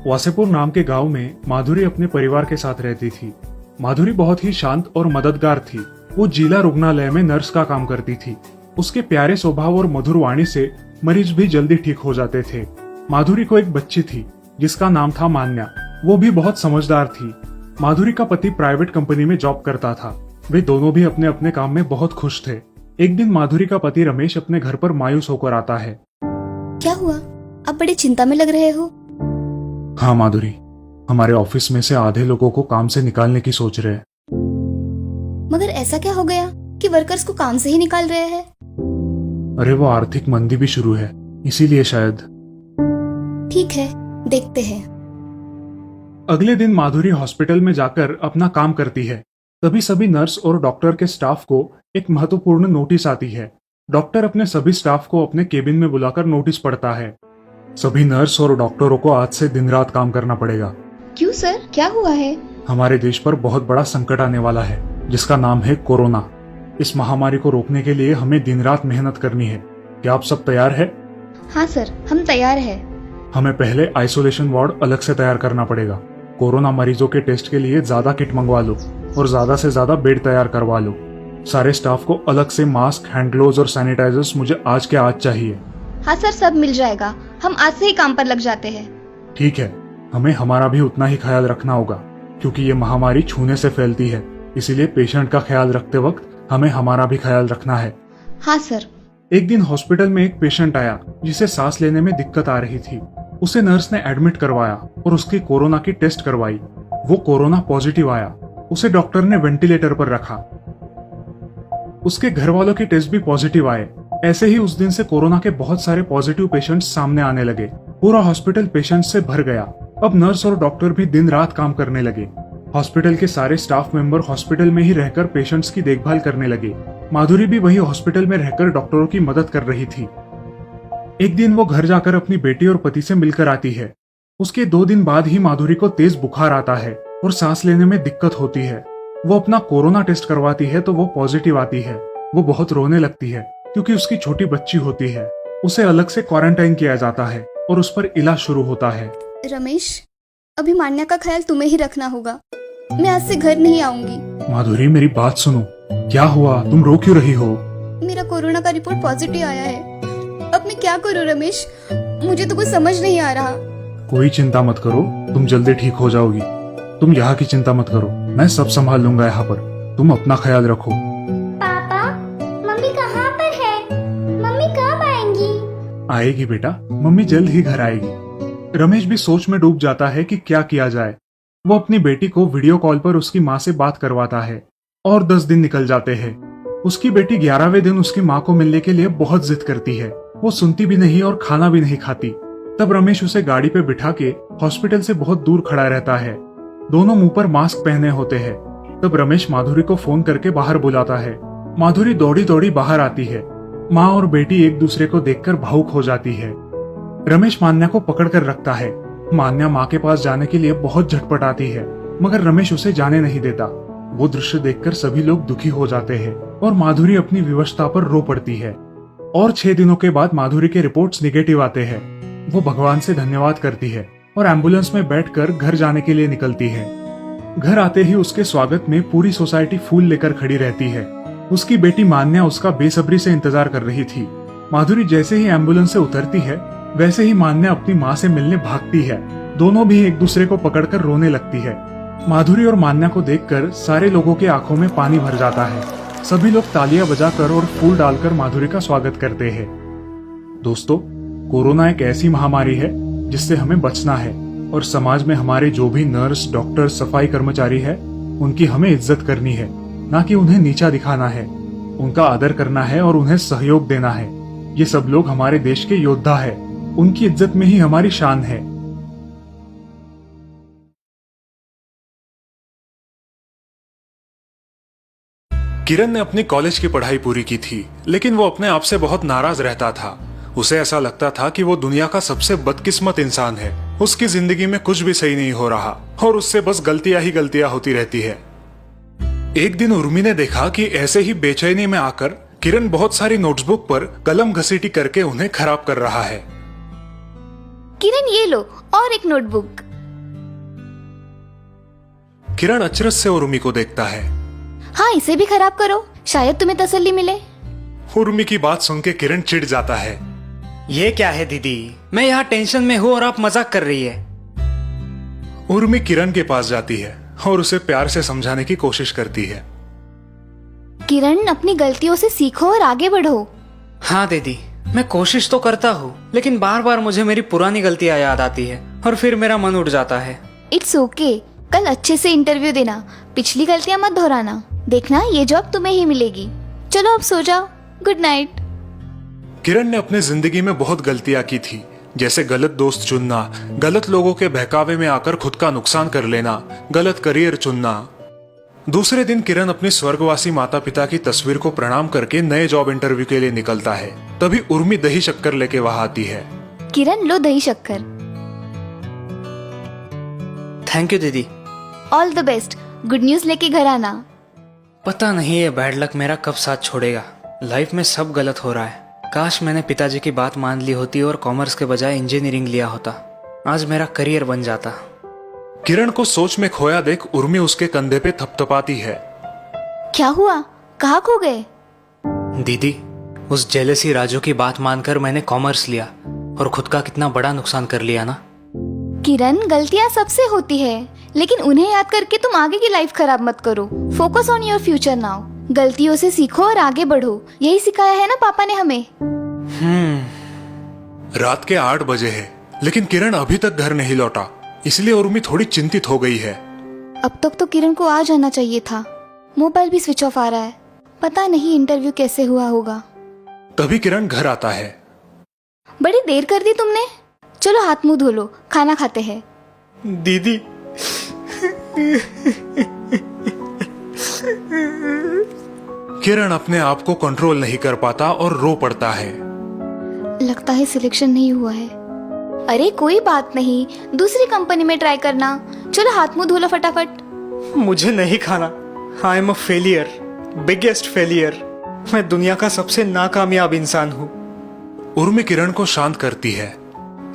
वासेपुर नाम के गांव में माधुरी अपने परिवार के साथ रहती थी। माधुरी बहुत ही शांत और मददगार थी। वो जिला रुग्णालय में नर्स का काम करती थी। उसके प्यारे स्वभाव और मधुर वाणी से मरीज भी जल्दी ठीक हो जाते थे। माधुरी को एक बच्ची थी जिसका नाम था मान्या। वो भी बहुत समझदार थी। माधुरी का पति प्राइवेट कंपनी में जॉब करता था। वे दोनों भी अपने अपने काम में बहुत खुश थे। एक दिन माधुरी का पति रमेश अपने घर पर मायूस होकर आता है। क्या हुआ? आप बड़ी चिंता में लग रहे हो। हाँ माधुरी, हमारे ऑफिस में से आधे लोगों को काम से निकालने की सोच रहे हैं। मगर ऐसा क्या हो गया कि वर्कर्स को काम से ही निकाल रहे हैं? अरे वो आर्थिक मंदी भी शुरू है, इसीलिए शायद। ठीक है, देखते हैं। अगले दिन माधुरी हॉस्पिटल में जाकर अपना काम करती है। तभी सभी नर्स और डॉक्टर के स्टाफ को एक महत्वपूर्ण नोटिस आती है। डॉक्टर अपने सभी स्टाफ को अपने केबिन में बुलाकर नोटिस पढ़ता है। सभी नर्स और डॉक्टरों को आज से दिन रात काम करना पड़ेगा। क्यों सर, क्या हुआ है? हमारे देश पर बहुत बड़ा संकट आने वाला है जिसका नाम है कोरोना। इस महामारी को रोकने के लिए हमें दिन रात मेहनत करनी है। क्या आप सब तैयार है? हाँ सर, हम तैयार हैं। हमें पहले आइसोलेशन वार्ड अलग से तैयार करना पड़ेगा। कोरोना मरीजों के टेस्ट के लिए ज्यादा किट मंगवा लो और ज्यादा से ज्यादा बेड तैयार करवा लो। सारे स्टाफ को अलग से मास्क, हैंड ग्लोव्स और सैनिटाइजर्स मुझे आज के आज चाहिए। हाँ सर, सब मिल जाएगा। हम आज से ही काम पर लग जाते हैं। ठीक है, हमें हमारा भी उतना ही ख्याल रखना होगा क्योंकि ये महामारी छूने से फैलती है। इसीलिए पेशेंट का ख्याल रखते वक्त हमें हमारा भी ख्याल रखना है। हाँ सर। एक दिन हॉस्पिटल में एक पेशेंट आया जिसे सांस लेने में दिक्कत आ रही थी। उसे नर्स ने एडमिट करवाया और उसकी कोरोना की टेस्ट करवाई। वो कोरोना पॉजिटिव आया। उसे डॉक्टर ने वेंटिलेटर पर रखा। उसके घर वालों की टेस्ट भी पॉजिटिव आए। ऐसे ही उस दिन से कोरोना के बहुत सारे पॉजिटिव पेशेंट्स सामने आने लगे। पूरा हॉस्पिटल पेशेंट्स से भर गया। अब नर्स और डॉक्टर भी दिन रात काम करने लगे। हॉस्पिटल के सारे स्टाफ मेंबर हॉस्पिटल में ही रहकर पेशेंट्स की देखभाल करने लगे। माधुरी भी वही हॉस्पिटल में रहकर डॉक्टरों की मदद कर रही थी। एक दिन वो घर जाकर अपनी बेटी और पति से मिलकर आती है। उसके 2 दिन बाद ही माधुरी को तेज बुखार आता है और सांस लेने में दिक्कत होती है। वो अपना कोरोना टेस्ट करवाती है तो वो पॉजिटिव आती है। वो बहुत रोने लगती है क्योंकि उसकी छोटी बच्ची होती है। उसे अलग से क्वारंटाइन किया जाता है और उस पर इलाज शुरू होता है। रमेश, अभी मान्या का ख्याल तुम्हें ही रखना होगा। मैं आज से घर नहीं आऊंगी। माधुरी, मेरी बात सुनो। क्या हुआ? तुम रो क्यों रही हो? मेरा कोरोना का रिपोर्ट पॉजिटिव आया है। अब मैं क्या करूं रमेश? मुझे तो कुछ समझ नहीं आ रहा। कोई चिंता मत करो, तुम जल्दी ठीक हो जाओगी। तुम यहाँ की चिंता मत करो, मैं सब संभाल लूंगा यहाँ पर। तुम अपना ख्याल रखो। पापा, मम्मी कहाँ पर है? मम्मी कब आएंगी? आएगी बेटा, मम्मी जल्द ही घर आएगी। रमेश भी सोच में डूब जाता है कि क्या किया जाए। वो अपनी बेटी को वीडियो कॉल पर उसकी माँ से बात करवाता है और 10 दिन निकल जाते हैं। उसकी बेटी 11वें दिन उसकी माँ को मिलने के लिए बहुत जिद करती है। वो सुनती भी नहीं और खाना भी नहीं खाती। तब रमेश उसे गाड़ी पे बिठा के हॉस्पिटल से बहुत दूर खड़ा रहता है। दोनों मुंह पर मास्क पहने होते हैं। तब रमेश माधुरी को फोन करके बाहर बुलाता है। माधुरी दौड़ी दौड़ी बाहर आती है। माँ और बेटी एक दूसरे को देखकर भावुक हो जाती है। रमेश मान्या को पकड़ कर रखता है। मान्या माँ के पास जाने के लिए बहुत झटपटाती है मगर रमेश उसे जाने नहीं देता। वो दृश्य देखकर सभी लोग दुखी हो जाते हैं और माधुरी अपनी विवशता पर रो पड़ती है। और 6 दिनों के बाद माधुरी के रिपोर्ट्स निगेटिव आते हैं। वो भगवान से धन्यवाद करती है और एम्बुलेंस में बैठकर घर जाने के लिए निकलती है। घर आते ही उसके स्वागत में पूरी सोसाइटी फूल लेकर खड़ी रहती है। उसकी बेटी मान्या उसका बेसब्री से इंतजार कर रही थी। माधुरी जैसे ही एम्बुलेंस से उतरती है वैसे ही मान्या अपनी माँ से मिलने भागती है। दोनों भी एक दूसरे को पकड़कर रोने लगती है। माधुरी और मान्या को देखकर सारे लोगों की आंखों में पानी भर जाता है। सभी लोग तालियां बजाकर और फूल डालकर माधुरी का स्वागत करते हैं। दोस्तों, कोरोना एक ऐसी महामारी है जिससे हमें बचना है और समाज में हमारे जो भी नर्स, डॉक्टर, सफाई कर्मचारी है उनकी हमें इज्जत करनी है, ना कि उन्हें नीचा दिखाना है। उनका आदर करना है और उन्हें सहयोग देना है। ये सब लोग हमारे देश के योद्धा है। उनकी इज्जत में ही हमारी शान है। किरण ने अपनी कॉलेज की पढ़ाई पूरी की थी लेकिन वो अपने आप से बहुत नाराज रहता था। उसे ऐसा लगता था कि वो दुनिया का सबसे बदकिस्मत इंसान है। उसकी जिंदगी में कुछ भी सही नहीं हो रहा और उससे बस गलतियां ही गलतियां होती रहती है। एक दिन उर्मी ने देखा कि ऐसे ही बेचैनी में आकर किरण बहुत सारी नोटबुक पर कलम घसीटी करके उन्हें खराब कर रहा है। किरण, ये लो और एक नोटबुक। किरण अचरज से उर्मी को देखता है। हाँ, इसे भी खराब करो, शायद तुम्हें तसल्ली मिले। उर्मी की बात सुन के किरण चिढ़ जाता है। ये क्या है दीदी, मैं यहाँ टेंशन में हूँ और आप मजाक कर रही है। उर्मी किरण के पास जाती है और उसे प्यार से समझाने की कोशिश करती है। किरण, अपनी गलतियों से सीखो और आगे बढ़ो। हाँ दीदी, मैं कोशिश तो करता हूँ, लेकिन बार बार मुझे मेरी पुरानी गलतियाँ याद आती है और फिर मेरा मन उठ जाता है। इट्स ओके, कल अच्छे से इंटरव्यू देना, पिछली गलतियां मत दोहराना। देखना, ये जॉब तुम्हें ही मिलेगी। चलो अब सो जाओ, गुड नाइट। किरण ने अपने जिंदगी में बहुत गलतियां की थी, जैसे गलत दोस्त चुनना, गलत लोगों के बहकावे में आकर खुद का नुकसान कर लेना, गलत करियर चुनना। दूसरे दिन किरण अपनी स्वर्गवासी माता पिता की तस्वीर को प्रणाम करके नए जॉब इंटरव्यू के लिए निकलता है। तभी उर्मी दही शक्कर लेके वहां आती है। किरण, लो दही शक्कर। थैंक यू दीदी। All the best, good news लेके घर आना। पता नहीं ये बैड लक मेरा कब साथ छोड़ेगा। लाइफ में सब गलत हो रहा है। काश मैंने पिताजी की बात मान ली होती और कॉमर्स के बजाय इंजीनियरिंग लिया होता, आज मेरा करियर बन जाता। किरण को सोच में खोया देख उर्मी उसके कंधे पे थपथपाती है। क्या हुआ, कहाँ खो गए? दीदी, उस जेलसी राजू की बात मानकर मैंने कॉमर्स लिया और खुद का कितना बड़ा नुकसान कर लिया ना। किरण, गलतियां सबसे होती है, लेकिन उन्हें याद करके तुम आगे की लाइफ खराब मत करो। Focus on your future now. गलतियों से सीखो और आगे बढ़ो, यही सिखाया है ना पापा ने हमें। रात के 8 बजे है, लेकिन किरण अभी तक घर नहीं लौटा, इसलिए उर्मी थोड़ी चिंतित हो गई है। अब तक तो किरण को आ जाना चाहिए था। मोबाइल भी स्विच ऑफ आ रहा है, पता नहीं इंटरव्यू कैसे हुआ होगा। तभी किरण घर आता है। बड़ी देर कर दी तुमने, चलो हाथ मुंह धो लो, खाना खाते हैं। दीदी, किरण अपने आप को कंट्रोल नहीं कर पाता और रो पड़ता है। लगता है सिलेक्शन नहीं हुआ है। अरे कोई बात नहीं, दूसरी कंपनी में ट्राई करना। चलो हाथ मुंह धो लो फटाफट। मुझे नहीं खाना। I am a failure, biggest failure. मैं दुनिया का सबसे नाकामयाब इंसान हूँ। उर्मी किरण को शांत करती है।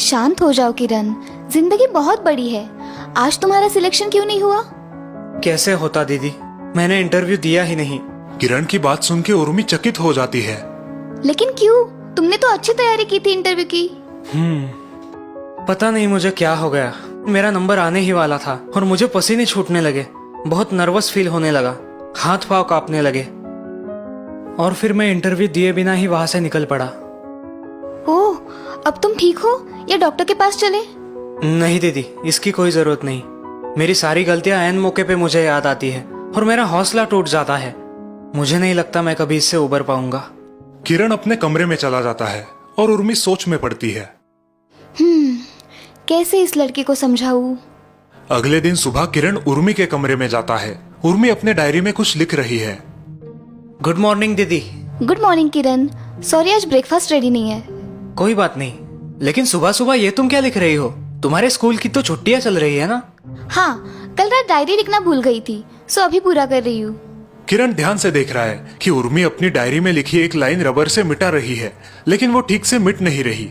शांत हो जाओ किरण, जिंदगी बहुत बड़ी है। आज तुम्हारा सिलेक्शन क्यों नहीं हुआ? कैसे होता दीदी, मैंने इंटरव्यू दिया ही नहीं। किरण की बात सुन के उर्मी चकित हो जाती है। लेकिन क्यों? तुमने तो अच्छी तैयारी की थी इंटरव्यू की। पता नहीं मुझे क्या हो गया। मेरा नंबर आने ही वाला था और मुझे पसीने छूटने लगे, बहुत नर्वस फील होने लगा, हाथ पांव कांपने लगे और फिर मैं इंटरव्यू दिए बिना ही वहां से निकल पड़ा। ओह, अब तुम ठीक हो या डॉक्टर के पास चले? नहीं दीदी, इसकी कोई जरूरत नहीं। मेरी सारी गलतियां ऐन मौके पे मुझे याद आती है और मेरा हौसला टूट जाता है। मुझे नहीं लगता मैं कभी इससे उबर पाऊंगा। किरण अपने कमरे में चला जाता है और उर्मी सोच में पड़ती है। कैसे इस लड़की को समझाऊं? अगले दिन सुबह किरण उर्मी के कमरे में जाता है। उर्मी अपने डायरी में कुछ लिख रही है। गुड मॉर्निंग दीदी। गुड मॉर्निंग किरण, सॉरी आज ब्रेकफास्ट रेडी नहीं है। कोई बात नहीं, लेकिन सुबह सुबह ये तुम क्या लिख रही हो? तुम्हारे स्कूल की तो छुट्टियां चल रही है ना? हाँ, कल रात डायरी लिखना भूल गई थी, सो अभी पूरा कर रही हूँ। किरण ध्यान से देख रहा है कि उर्मी अपनी डायरी में लिखी एक लाइन रबर से मिटा रही है, लेकिन वो ठीक से मिट नहीं रही।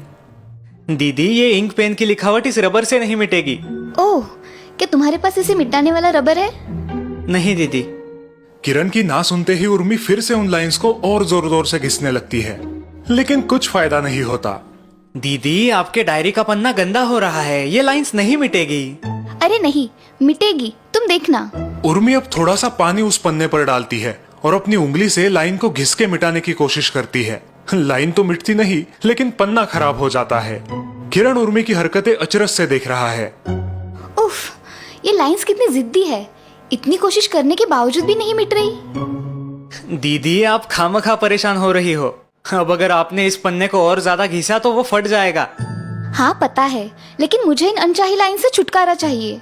दीदी, ये इंक पेन की लिखावट इस रबर से नहीं मिटेगी। ओह, क्या तुम्हारे पास इसे मिटाने वाला रबर है? नहीं दीदी। किरण की ना सुनते ही उर्मी फिर से उन लाइंस को और जोर जोर से घिसने लगती है, लेकिन कुछ फायदा नहीं होता। दीदी, आपके डायरी का पन्ना गंदा हो रहा है, ये लाइंस नहीं मिटेगी। अरे नहीं, मिटेगी, तुम देखना। उर्मी अब थोड़ा सा पानी उस पन्ने पर डालती है और अपनी उंगली से लाइन को घिस के मिटाने की कोशिश करती है। लाइन तो मिटती नहीं, लेकिन पन्ना खराब हो जाता है। किरण उर्मी की हरकतें अचरज से देख रहा है। उफ, ये लाइंस कितनी जिद्दी है, इतनी कोशिश करने के बावजूद भी नहीं मिट रही। दीदी, आप खामखा परेशान हो रही हो। अब अगर आपने इस पन्ने को और ज्यादा घिसा तो वो फट जाएगा। हाँ पता है, लेकिन मुझे इन अनचाही लाइन से छुटकारा चाहिए।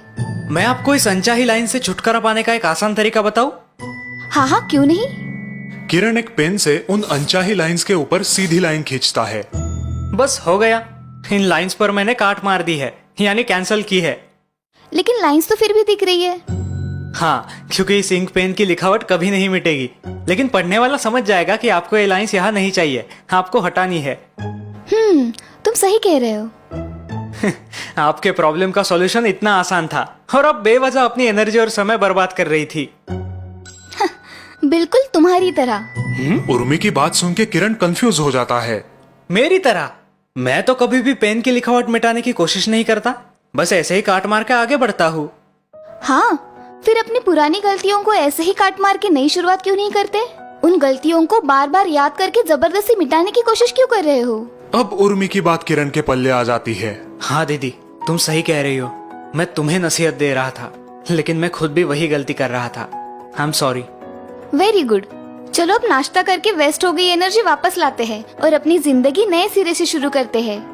मैं आपको इस अनचाही लाइन से छुटकारा पाने का एक आसान तरीका बताऊं? हाँ हाँ, क्यों नहीं। किरण एक पेन से उन अनचाही लाइंस के ऊपर सीधी लाइन खींचता है। बस हो गया। इन लाइंस पर मैंने काट मार दी है, यानी कैंसल की है। लेकिन लाइंस तो फिर भी दिख रही है। हाँ, क्योंकि इस इंक पेन की लिखावट कभी नहीं मिटेगी, लेकिन पढ़ने वाला समझ जाएगा कि आपको ये लाइंस यहाँ नहीं चाहिए, आपको हटानी है। तुम सही कह रहे हो। आपके प्रॉब्लम का सॉल्यूशन इतना आसान था और अब बेवजह अपनी एनर्जी और समय बर्बाद कर रही थी। बिल्कुल तुम्हारी तरह। उर्मी की बात सुन के किरण कंफ्यूज हो जाता है। मेरी तरह? मैं तो कभी भी पेन की लिखावट मिटाने की कोशिश नहीं करता, बस ऐसे ही काट मार के आगे बढ़ता हूँ। हाँ, फिर अपनी पुरानी गलतियों को ऐसे ही काट मार के नई शुरुआत क्यों नहीं करते? उन गलतियों को बार बार याद करके जबरदस्ती मिटाने की कोशिश क्यों कर रहे हो? अब उर्मी की बात किरण के पल्ले आ जाती है। हाँ दीदी, तुम सही कह रही हो। मैं तुम्हें नसीहत दे रहा था, लेकिन मैं खुद भी वही गलती कर रहा था। I am sorry. Very good. चलो अब नाश्ता करके वेस्ट हो गई एनर्जी वापस लाते हैं और अपनी जिंदगी नए सिरे से शुरू करते हैं।